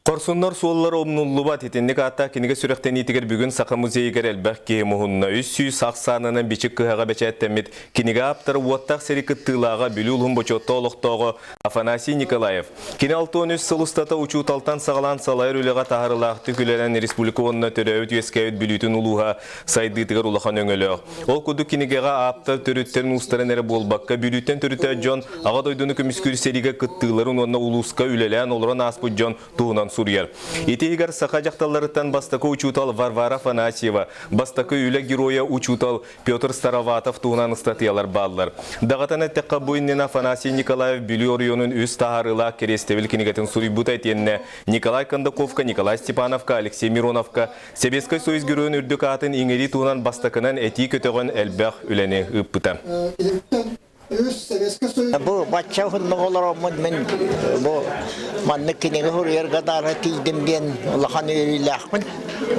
Korsunlar suollar omnullubat etindік ата кенеге сүректен етігер бүгін Сақа музейгер әлбәқ кеймуғынна үс сүй сақсанының бичік кыхаға бәчәттәмет кенеге аптары уаттақ сәрі кыттылаға бүлі ұлғын бөчетті олықтауғы Афанасий Николаев. Кене 6-13 сылыстата учуталтан сағалан салайыр үліға тағырылақты күлерен республика онына төрәуіт өскәуіт бүлітін ұлуға сайдытығыр ұлақан өңілі. Ол күді кенегеға апта төріттерін ұстарын әрі болбаққа бүліттен төріті жон аға дойдыны көміскүр серіге кыттыларын онына ұлысқа үлелән олыран аспы жон туғынан Сурьер. Итегер саха жақталарыттан бастакы учутал Варвара Афанасьева, бастакы үлі героя учутал Петр Староватов туғынан статиялар баллар. Дағатан әттіққа бойыннен Афанасий Николаев бүлі орионын өз тағарыла керестевіл кенегетін Сурибут әйтеніне Николай Кондаковка, Николай Степановка, Алексей Мироновка, Себескай Союз героин үрдік атын еңері туғынан бастакынан әти көтіғын әлбәқ үләне үппіті. Bu batça hunnu olaramın men bu manlık kiniği huryer gadara tiydim diyen Allah'ın öyleyleğmin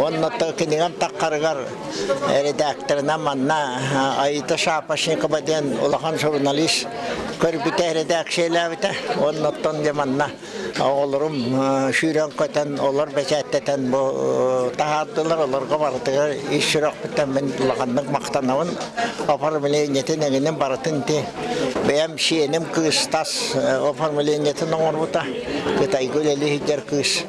onunla da kiniğin takkarıgar redaktörüne manna ayıta şapaşını kabadiyen Allah'ın jurnalist körbüte redaksiyler bite onunla da manna olurum şüren köten olur beçetteten bu tahardılar olur kabardılar iş şürak biten men Allah'ın maktanavın aparmiliynetin eginin baratın ti benim şeyim kız tas o formülünde tanımlar bu ta. Kita ikut lelih jar kız.